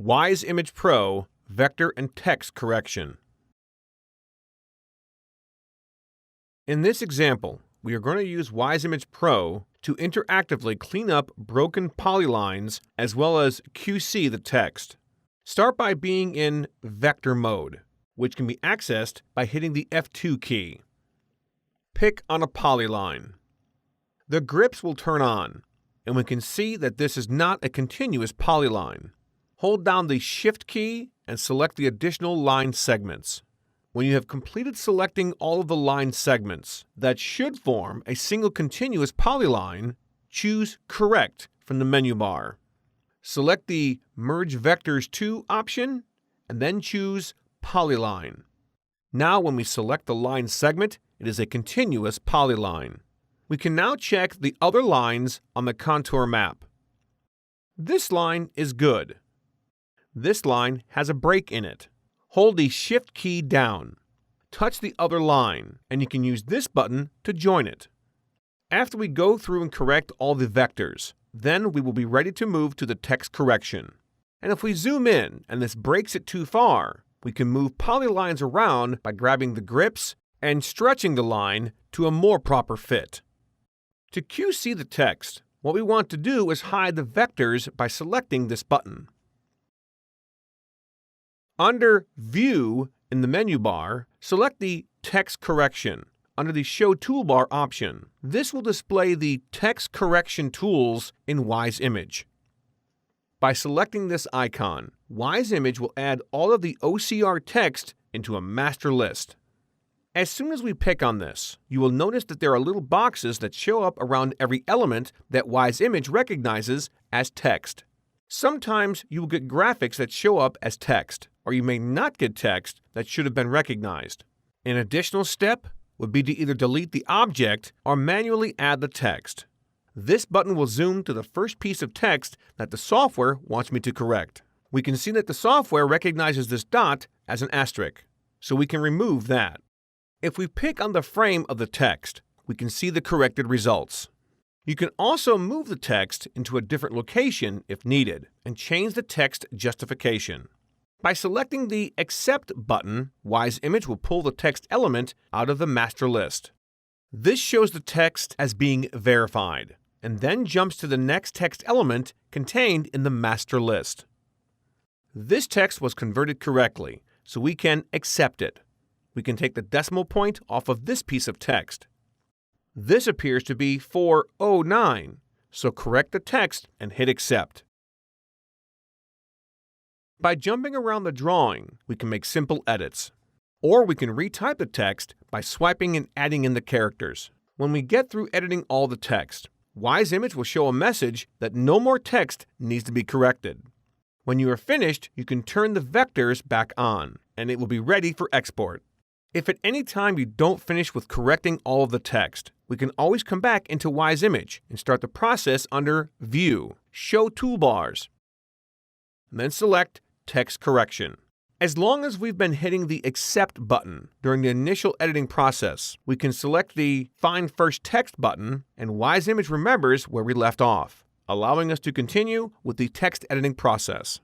WiseImage Pro Vector and Text Correction. In this example, we are going to use WiseImage Pro to interactively clean up broken polylines as well as QC the text. Start by being in vector mode, which can be accessed by hitting the F2 key. Pick on a polyline. The grips will turn on, and we can see that this is not a continuous polyline. Hold down the Shift key and select the additional line segments. When you have completed selecting all of the line segments that should form a single continuous polyline, choose Correct from the menu bar. Select the Merge Vectors to option and then choose Polyline. Now when we select the line segment, it is a continuous polyline. We can now check the other lines on the contour map. This line is good. This line has a break in it. Hold the Shift key down. Touch the other line, and you can use this button to join it. After we go through and correct all the vectors, then we will be ready to move to the text correction. And if we zoom in and this breaks it too far, we can move polylines around by grabbing the grips and stretching the line to a more proper fit. To QC the text, what we want to do is hide the vectors by selecting this button. Under View in the menu bar, select the Text Correction under the Show Toolbar option. This will display the text correction tools in WiseImage. By selecting this icon, WiseImage will add all of the OCR text into a master list. As soon as we pick on this, you will notice that there are little boxes that show up around every element that WiseImage recognizes as text. Sometimes you will get graphics that show up as text, or you may not get text that should have been recognized. An additional step would be to either delete the object or manually add the text. This button will zoom to the first piece of text that the software wants me to correct. We can see that the software recognizes this dot as an asterisk, so we can remove that. If we pick on the frame of the text, we can see the corrected results. You can also move the text into a different location if needed and change the text justification. By selecting the Accept button, WiseImage will pull the text element out of the master list. This shows the text as being verified and then jumps to the next text element contained in the master list. This text was converted correctly, so we can accept it. We can take the decimal point off of this piece of text. This appears to be 409, so correct the text and hit Accept. By jumping around the drawing, we can make simple edits. Or we can retype the text by swiping and adding in the characters. When we get through editing all the text, WiseImage will show a message that no more text needs to be corrected. When you are finished, you can turn the vectors back on, and it will be ready for export. If at any time you don't finish with correcting all of the text, we can always come back into WiseImage and start the process under View, Show Toolbars, and then select Text Correction. As long as we've been hitting the Accept button during the initial editing process, we can select the Find First Text button, and WiseImage remembers where we left off, allowing us to continue with the text editing process.